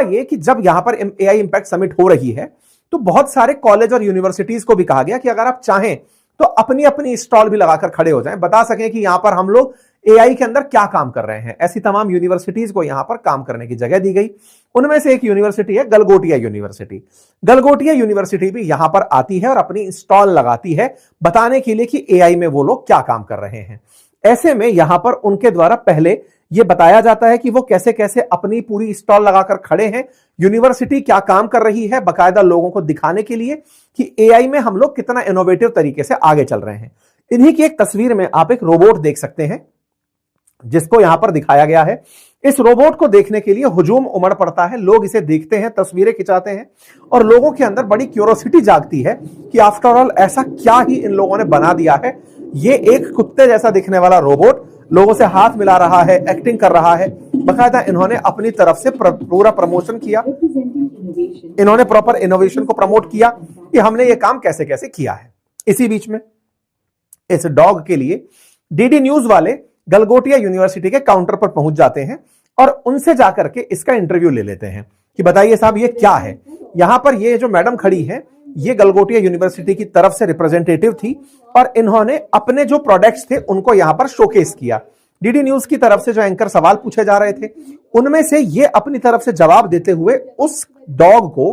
ये कि जब यहां पर एआई इंपैक्ट समिट हो रही है तो बहुत सारे कॉलेज और यूनिवर्सिटीज को भी कहा गया कि अगर आप चाहें तो अपनी अपनी स्टॉल भी लगाकर खड़े हो जाएं, बता सकें कि यहां पर हम लोग एआई के अंदर क्या काम कर रहे हैं। ऐसी तमाम यूनिवर्सिटीज को यहां पर काम करने की जगह दी गई। उनमें से एक यूनिवर्सिटी है गलगोटिया यूनिवर्सिटी। गलगोटिया यूनिवर्सिटी भी यहां पर आती है और अपनी स्टॉल लगाती है बताने के लिए कि एआई में वो लोग क्या काम कर रहे हैं। ऐसे में यहां पर उनके द्वारा पहले यह बताया जाता है कि वो कैसे कैसे अपनी पूरी स्टॉल लगाकर खड़े हैं, यूनिवर्सिटी क्या काम कर रही है, बकायदा लोगों को दिखाने के लिए कि एआई में हम लोग कितना इनोवेटिव तरीके से आगे चल रहे हैं। इन्हीं की एक तस्वीर में आप एक रोबोट देख सकते हैं जिसको यहां पर दिखाया गया है। इस रोबोट को देखने के लिए हुजूम उमड़ पड़ता है, लोग इसे देखते हैं, तस्वीरें खिंचाते हैं और लोगों के अंदर बड़ी क्यूरोसिटी जागती है कि आफ्टर ऑल ऐसा क्या ही इन लोगों ने बना दिया है। ये एक कुत्ते जैसा दिखने वाला रोबोट लोगों से हाथ मिला रहा है, एक्टिंग कर रहा है। बकायदा इन्होंने अपनी तरफ से पूरा प्रमोशन किया, इन्होंने प्रॉपर इनोवेशन को प्रमोट किया कि हमने ये काम कैसे कैसे किया है। इसी बीच में इस डॉग के लिए डीडी न्यूज वाले गलगोटिया यूनिवर्सिटी के काउंटर पर पहुंच जाते हैं और उनसे जाकर के इसका इंटरव्यू ले लेते हैं कि बताइए साहब ये क्या है। यहां पर ये जो मैडम खड़ी है ये गलगोटिया यूनिवर्सिटी की तरफ से रिप्रेजेंटेटिव थी और इन्होंने अपने जो प्रोडक्ट्स थे उनको यहां पर शोकेस किया। डीडी न्यूज की तरफ से जो एंकर सवाल पूछे जा रहे थे उनमें से ये अपनी तरफ से जवाब देते हुए उस डॉग को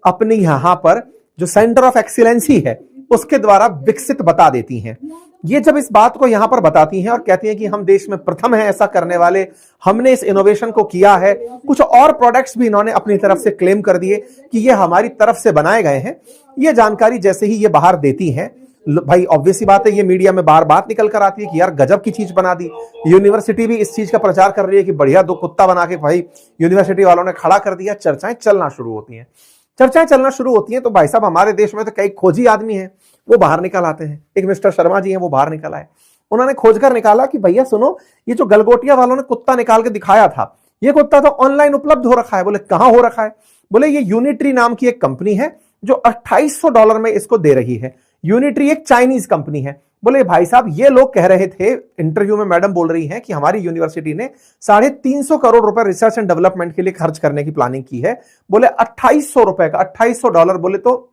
अपनी यहां पर जो सेंटर ऑफ एक्सीलेंसी है उसके द्वारा विकसित बता देती हैं। ये जब इस बात को यहां पर बताती हैं और कहती हैं कि हम देश में प्रथम हैं ऐसा करने वाले, हमने इस इनोवेशन को किया है, कुछ और प्रोडक्ट्स भी इन्होंने अपनी तरफ से क्लेम कर दिए कि ये हमारी तरफ से बनाए गए हैं। ये जानकारी जैसे ही ये बाहर देती हैं, भाई ऑब्वियस सी बात है ये मीडिया में बार बात निकल कर आती है कि यार गजब की चीज बना दी। यूनिवर्सिटी भी इस चीज का प्रचार कर रही है कि बढ़िया दो कुत्ता बना के भाई यूनिवर्सिटी वालों ने खड़ा कर दिया। चर्चाएं चलना शुरू होती हैं, चर्चाएं चलना शुरू होती हैं तो भाई साहब हमारे देश में तो कई खोजी आदमी हैं वो बाहर निकल आते हैं। एक मिस्टर शर्मा जी हैं वो बाहर निकल आए, उन्होंने खोज कर निकाला कि भैया सुनो ये जो गलगोटिया वालों ने कुत्ता निकाल के दिखाया था ये कुत्ता तो ऑनलाइन उपलब्ध हो रखा है। बोले कहां हो रखा है? बोले ये यूनिट्री नाम की एक कंपनी है जो $2800 में इसको दे रही है। यूनिट्री एक चाइनीज कंपनी है। बोले भाई साहब ये लोग कह रहे थे, इंटरव्यू में मैडम बोल रही हैं कि हमारी यूनिवर्सिटी ने 350 करोड़ रुपए रिसर्च एंड डेवलपमेंट के लिए खर्च करने की प्लानिंग की है। बोले $2800 का, $2800 बोले तो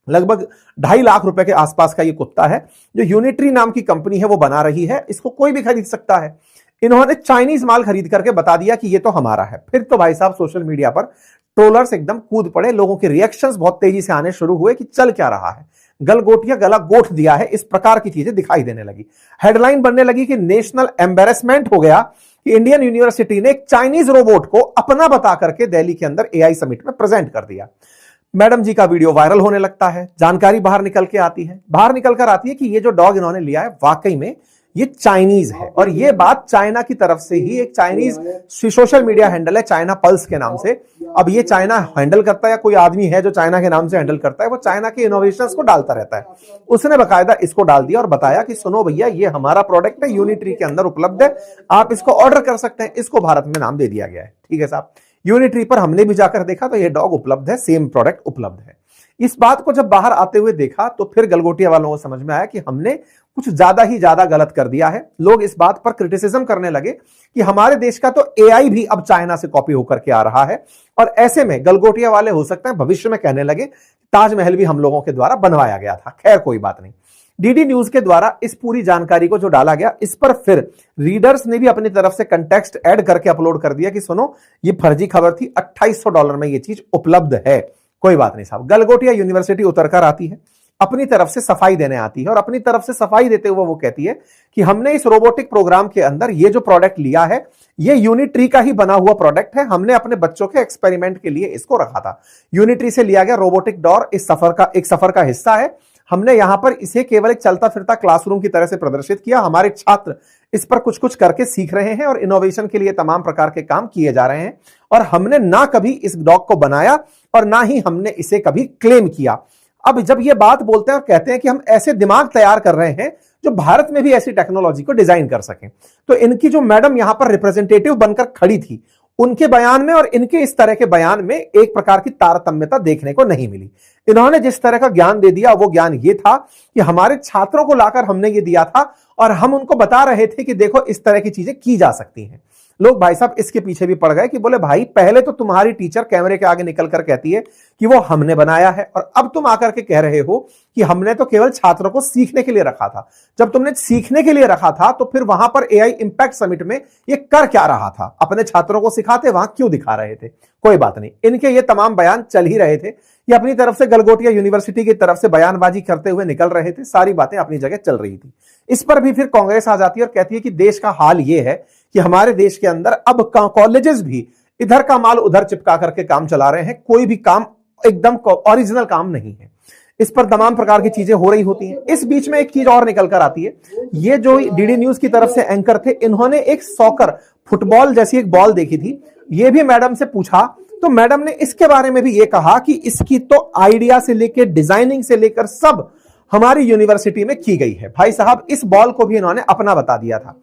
लगभग 2.5 लाख रुपए के आसपास का ये कुत्ता है जो यूनिट्री नाम की कंपनी है वो बना रही है। इसको कोई भी खरीद सकता है। इन्होंने चाइनीज माल खरीद करके बता दिया कि ये तो हमारा है। फिर तो भाई साहब सोशल मीडिया पर ट्रोलर्स एकदम कूद पड़े, लोगों के रिएक्शंस बहुत तेजी से आने शुरू हुए कि चल क्या रहा है, गलगोटिया गला गोठ दिया है, इस प्रकार की चीजें दिखाई देने लगी। हेडलाइन बनने लगी कि नेशनल एम्बेरसमेंट हो गया कि इंडियन यूनिवर्सिटी ने एक चाइनीज रोबोट को अपना बता करके दिल्ली के अंदर एआई समिट में प्रेजेंट कर दिया। मैडम जी का वीडियो वायरल होने लगता है, जानकारी बाहर निकल के आती है, बाहर निकल कर आती है कि ये जो डॉग इन्होंने लिया है वाकई में ये चाइनीज है। और ये बात चाइना की तरफ से ही, एक चाइनीज सोशल मीडिया हैंडल है चाइना पल्स के नाम से। अब ये चाइना हैंडल करता है या कोई आदमी है जो चाइना के नाम से हैंडल करता है, वो चाइना के इनोवेशंस को डालता रहता है। उसने बकायदा इसको डाल दिया और बताया कि सुनो भैया ये हमारा प्रोडक्ट है, यूनिट्री के अंदर उपलब्ध है, आप इसको ऑर्डर कर सकते हैं। इसको भारत में नाम दे दिया गया है। ठीक है साहब, यूनिट्री पर हमने भी जाकर देखा तो ये डॉग उपलब्ध है, सेम प्रोडक्ट उपलब्ध है। इस बात को जब बाहर आते हुए देखा तो फिर गलगोटिया वालों को समझ में आया कि हमने कुछ ज्यादा ही ज्यादा गलत कर दिया है। लोग इस बात पर क्रिटिसिज्म करने लगे कि हमारे देश का तो एआई भी अब चाइना से कॉपी होकर के आ रहा है। और ऐसे में गलगोटिया वाले हो सकते हैं भविष्य में कहने लगे ताजमहल भी हम लोगों के द्वारा बनवाया गया था। खैर कोई बात नहीं। डीडी न्यूज के द्वारा इस पूरी जानकारी को जो डाला गया, इस पर फिर रीडर्स ने भी अपनी तरफ से कंटेक्स्ट ऐड करके अपलोड कर दिया कि सुनो ये फर्जी खबर थी, $2800 में ये चीज उपलब्ध है। कोई बात नहीं साहब। गलगोटिया यूनिवर्सिटी उतरकर आती है, अपनी तरफ से सफाई देने आती है और अपनी तरफ से सफाई देते हुए वो कहती है कि हमने इस रोबोटिक प्रोग्राम के अंदर ये जो प्रोडक्ट लिया है ये यूनिट्री का ही बना हुआ प्रोडक्ट है। हमने अपने बच्चों के एक्सपेरिमेंट के लिए इसको रखा था। यूनिट्री से लिया गया रोबोटिक डोर इस सफर का हिस्सा है। हमने यहां पर इसे केवल एक चलता फिरता क्लासरूम की तरह से प्रदर्शित किया। हमारे छात्र इस पर कुछ कुछ करके सीख रहे हैं और इनोवेशन के लिए तमाम प्रकार के काम किए जा रहे हैं। और हमने ना कभी इस डॉग को बनाया और ना ही हमने इसे कभी क्लेम किया। अब जब ये बात बोलते हैं और कहते हैं कि हम ऐसे दिमाग तैयार कर रहे हैं जो भारत में भी ऐसी टेक्नोलॉजी को डिजाइन कर सकें, तो इनकी जो मैडम यहां पर रिप्रेजेंटेटिव बनकर खड़ी थी उनके बयान में और इनके इस तरह के बयान में एक प्रकार की तारतम्यता देखने को नहीं मिली। इन्होंने जिस तरह का ज्ञान दे दिया वो ज्ञान ये था कि हमारे छात्रों को लाकर हमने ये दिया था और हम उनको बता रहे थे कि देखो इस तरह की चीजें की जा सकती हैं। लोग भाई साहब इसके पीछे भी पड़ गए कि बोले भाई पहले तो तुम्हारी टीचर कैमरे के आगे निकल कर कहती है कि वो हमने बनाया है, और अब तुम आकर के कह रहे हो कि हमने तो केवल छात्रों को सीखने के लिए रखा था। जब तुमने सीखने के लिए रखा था तो फिर वहां पर एआई इंपैक्ट समिट में ये कर क्या रहा था? अपने छात्रों को सिखाते वहां क्यों दिखा रहे थे? कोई बात नहीं, इनके ये तमाम बयान चल ही रहे थे। ये अपनी तरफ से गलगोटिया यूनिवर्सिटी की तरफ से बयानबाजी करते हुए निकल रहे थे, सारी बातें अपनी जगह चल रही थी। इस पर भी फिर कांग्रेस आ जाती है और कहती है कि देश का हाल यह है कि हमारे देश के अंदर अब कॉलेजेस भी इधर का माल उधर चिपका करके काम चला रहे हैं, कोई भी काम एकदम ओरिजिनल काम नहीं है। इस पर तमाम प्रकार की चीजें हो रही होती हैं। इस बीच में एक चीज और निकल कर आती है, ये जो डीडी न्यूज की तरफ से एंकर थे, इन्होंने एक सॉकर फुटबॉल जैसी एक बॉल देखी थी, ये भी मैडम से पूछा तो मैडम ने इसके बारे में भी ये कहा कि इसकी तो आइडिया से लेकर डिजाइनिंग से लेकर सब हमारी यूनिवर्सिटी में की गई है। भाई साहब इस बॉल को भी इन्होंने अपना बता दिया था,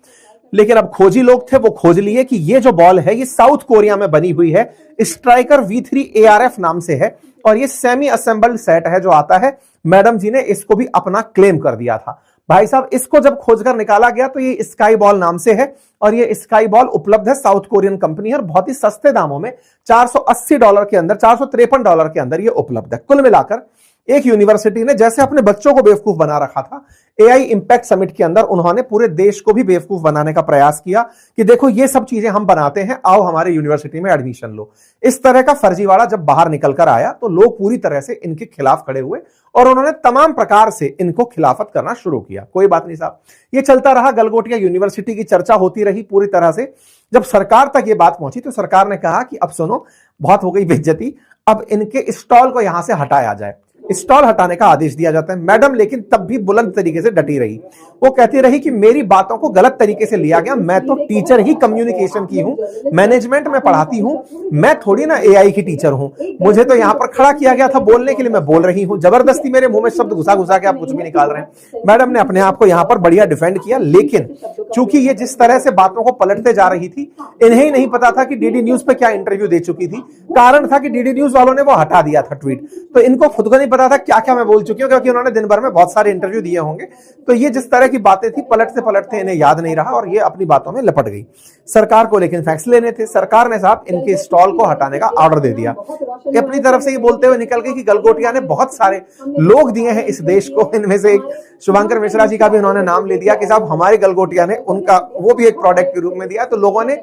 लेकिन अब खोजी लोग थे, वो खोज लिए कि ये जो बॉल है ये साउथ कोरिया में बनी हुई है, स्ट्राइकर V3 ARF नाम से है, और ये सेमी असेंबल्ड सेट है जो आता है। मैडम जी ने इसको भी अपना क्लेम कर दिया था। भाई साहब इसको जब खोजकर निकाला गया तो ये स्काई बॉल नाम से है, और ये स्काई बॉल उपलब्ध है, साउथ कोरियन कंपनी है, और बहुत ही सस्ते दामों में $480 के अंदर, $453 के अंदर ये उपलब्ध है। कुल मिलाकर एक यूनिवर्सिटी ने जैसे अपने बच्चों को बेवकूफ बना रखा था, एआई इंपैक्ट समिट के अंदर उन्होंने पूरे देश को भी बेवकूफ बनाने का प्रयास किया कि देखो ये सब चीजें हम बनाते हैं, आओ हमारे यूनिवर्सिटी में एडमिशन लो। इस तरह का फर्जीवाड़ा जब बाहर निकल कर आया तो लोग पूरी तरह से इनके खिलाफ खड़े हुए और उन्होंने तमाम प्रकार से इनको खिलाफत करना शुरू किया। कोई बात नहीं साहब, ये चलता रहा, गलगोटिया यूनिवर्सिटी की चर्चा होती रही पूरी तरह से। जब सरकार तक ये बात पहुंची तो सरकार ने कहा कि अब सुनो, बहुत हो गई बेइज्जती, अब इनके स्टॉल को यहां से हटाया जाए। स्टॉल हटाने का आदेश दिया जाता है। मैडम लेकिन तब भी बुलंद तरीके से डटी रही, वो कहती रही कि मेरी बातों को गलत तरीके से लिया गया, मैं तो टीचर ही कम्युनिकेशन की हूं, मैनेजमेंट में पढ़ाती हूं, मैं थोड़ी ना एआई की टीचर हूं, मुझे तो यहां पर खड़ा किया गया था बोलने के लिए, मैं बोल रही हूं, जबरदस्ती मेरे मुंह में शब्द घुसा घुसा के आप कुछ भी निकाल रहे हैं। मैडम ने अपने आप को यहां पर बढ़िया डिफेंड किया, लेकिन चूंकि ये जिस तरह से बातों को पलटते जा रही थी, इन्हें ही नहीं पता था कि डीडी न्यूज पे क्या इंटरव्यू दे चुकी थी। कारण था कि डीडी न्यूज वालों ने वो हटा दिया था ट्वीट, तो इनको खुद को नहीं पता था क्या क्या मैं बोल चुकी हूं, क्योंकि उन्होंने दिन भर में बहुत सारे इंटरव्यू दिए होंगे। तो ये जिस तरह की बातें थी, पलटते पलटते इन्हें याद नहीं रहा और ये अपनी बातों में लपट गई। सरकार को लेकिन फैक्स लेने थे, सरकार ने साहब इनके स्टॉल को हटाने का ऑर्डर दे दिया। अपनी तरफ से ये बोलते हुए निकल गई कि गलगोटिया ने बहुत सारे लोग दिए हैं इस देश को, इनमें से एक शुभंकर मिश्रा जी का भी उन्होंने नाम ले दिया कि साहब हमारे गलगोटिया ने उनका वो भी एक प्रोडक्ट के रूप में दिया। तो लोगों ने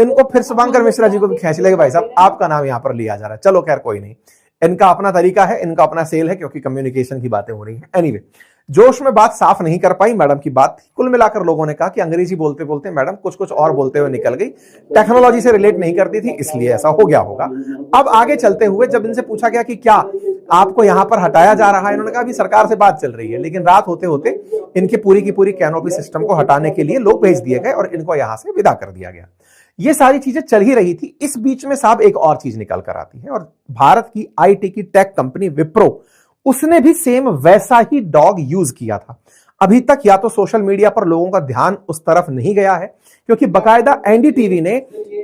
इनको फिर शुभंकर मिश्रा जी को भी खींच लिया, भाई साहब आपका नाम यहां पर लिया जा रहा है। चलो खैर कोई नहीं, इनका अपना तरीका है, इनका अपना सेल है, क्योंकि कम्युनिकेशन की बातें हो रही हैं। एनीवे, जोश में बात साफ नहीं कर पाई मैडम की बात थी। कुल मिलाकर लोगों ने कहा कि अंग्रेजी बोलते बोलते मैडम कुछ कुछ और बोलते हुए निकल गई, टेक्नोलॉजी से रिलेट नहीं करती थी, इसलिए ऐसा हो गया होगा। अब आगे चलते हुए जब इनसे पूछा गया कि क्या आपको यहां पर हटाया जा रहा है, इन्होंने कहा अभी सरकार से बात चल रही है। लेकिन रात होते होते इनके पूरी की पूरी कैनोपी सिस्टम को हटाने के लिए लोग भेज दिए गए और इनको यहां से विदा कर दिया गया। ये सारी चीजें चल ही रही थी। इस बीच में साहब एक और चीज निकल कर आती है, और भारत की आईटी की टेक कंपनी विप्रो, उसने भी सेम वैसा ही डॉग यूज किया था। अभी तक या तो सोशल मीडिया पर लोगों का ध्यान उस तरफ नहीं गया है, क्योंकि बकायदा एनडीटीवी ने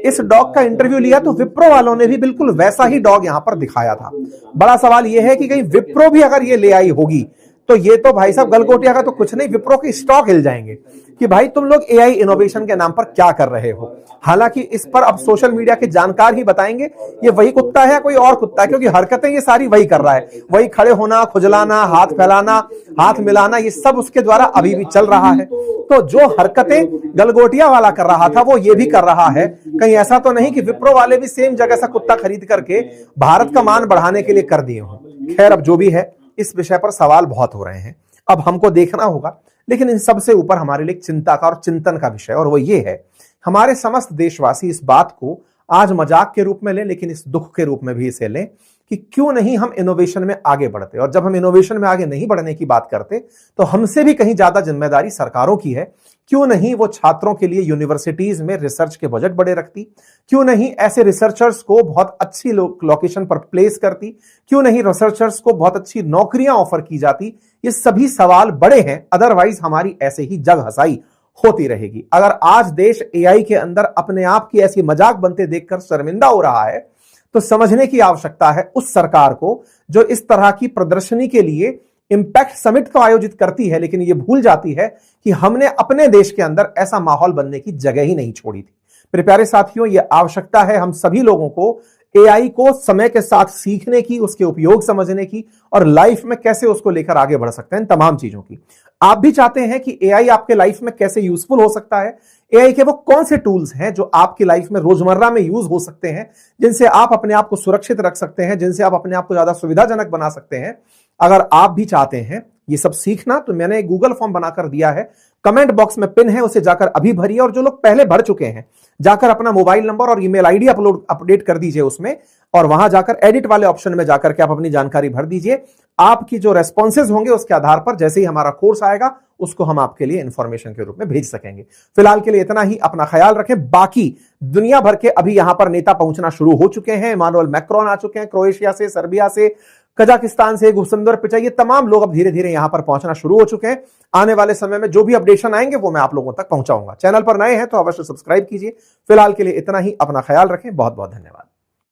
इस डॉग का इंटरव्यू लिया तो विप्रो वालों ने भी बिल्कुल वैसा ही डॉग यहां पर दिखाया था। बड़ा सवाल यह है कि कहीं विप्रो भी अगर ये ले आई होगी तो ये तो भाई साहब गलगोटिया का तो कुछ नहीं, विप्रो के स्टॉक हिल जाएंगे कि भाई तुम लोग एआई इनोवेशन के नाम पर क्या कर रहे हो। हालांकि इस पर अब सोशल मीडिया के जानकार ही बताएंगे ये वही कुत्ता है या कोई और कुत्ता है, क्योंकि हरकतें ये सारी वही कर रहा है, वही खड़े होना, खुजलाना, हाथ फैलाना, हाथ मिलाना, ये सब उसके द्वारा अभी भी चल रहा है। तो जो हरकतें गलगोटिया वाला कर रहा था वो ये भी कर रहा है। कहीं ऐसा तो नहीं कि विप्रो वाले भी सेम जगह से कुत्ता खरीद करके भारत का मान बढ़ाने के लिए कर दिए हों। खैर अब जो भी है, इस विषय पर सवाल बहुत हो रहे हैं, अब हमको देखना होगा। लेकिन इन सबसे ऊपर हमारे लिए चिंता का और चिंतन का विषय, और वो ये है, हमारे समस्त देशवासी इस बात को आज मजाक के रूप में लें, लेकिन इस दुख के रूप में भी इसे लें कि क्यों नहीं हम इनोवेशन में आगे बढ़ते। और जब हम इनोवेशन में आगे नहीं बढ़ने की बात करते तो हमसे भी कहीं ज्यादा जिम्मेदारी सरकारों की है। क्यों नहीं वो छात्रों के लिए यूनिवर्सिटीज में रिसर्च के बजट बड़े रखती, क्यों नहीं ऐसे रिसर्चर्स को बहुत अच्छी लोकेशन पर प्लेस करती, क्यों नहीं रिसर्चर्स को बहुत अच्छी नौकरियां ऑफर की जाती। ये सभी सवाल बड़े हैं, अदरवाइज हमारी ऐसे ही जग हसाई होती रहेगी। अगर आज देश एआई के अंदर अपने आप की ऐसी मजाक बनते देखकर शर्मिंदा हो रहा है तो समझने की आवश्यकता है उस सरकार को जो इस तरह की प्रदर्शनी के लिए इंपैक्ट समिट तो आयोजित करती है, लेकिन यह भूल जाती है कि हमने अपने देश के अंदर ऐसा माहौल बनने की जगह ही नहीं छोड़ी थी। मेरे प्यारे साथियों, यह आवश्यकता है हम सभी लोगों को एआई को समय के साथ सीखने की, उसके उपयोग समझने की और लाइफ में कैसे उसको लेकर आगे बढ़ सकते हैं, इन तमाम चीजों की। आप भी चाहते हैं कि एआई आपके लाइफ में कैसे यूजफुल हो सकता है, एआई के वो कौन से टूल्स हैं जो आपकी लाइफ में रोजमर्रा में यूज हो सकते हैं, जिनसे आप अपने आप को सुरक्षित रख सकते हैं, जिनसे आप अपने आप को ज्यादा सुविधाजनक बना सकते हैं। अगर आप भी चाहते हैं ये सब सीखना, तो मैंने एक गूगल फॉर्म बनाकर दिया है, कमेंट बॉक्स में पिन है, उसे जाकर अभी भरिए। और जो लोग पहले भर चुके हैं, जाकर अपना मोबाइल नंबर और ईमेल आईडी अपडेट कर दीजिए उसमें, और वहां जाकर एडिट वाले ऑप्शन में जाकर के आप अपनी जानकारी भर दीजिए। आपकी जो रेस्पॉन्सेज होंगे उसके आधार पर जैसे ही हमारा कोर्स आएगा उसको हम आपके लिए इंफॉर्मेशन के रूप में भेज सकेंगे। फिलहाल के लिए इतना ही, अपना ख्याल रखें। बाकी दुनिया भर के अभी यहां पर नेता पहुंचना शुरू हो चुके हैं। इमानुएल मैक्रोन आ चुके हैं, क्रोएशिया से, सर्बिया से, कजाकिस्तान से, गुरसुंदर पिचाई, ये तमाम लोग अब धीरे धीरे यहां पर पहुंचना शुरू हो चुके हैं। आने वाले समय में जो भी अपडेशन आएंगे वो मैं आप लोगों तक पहुंचाऊंगा। चैनल पर नए हैं तो अवश्य सब्सक्राइब कीजिए। फिलहाल के लिए इतना ही, अपना ख्याल रखें। बहुत बहुत धन्यवाद।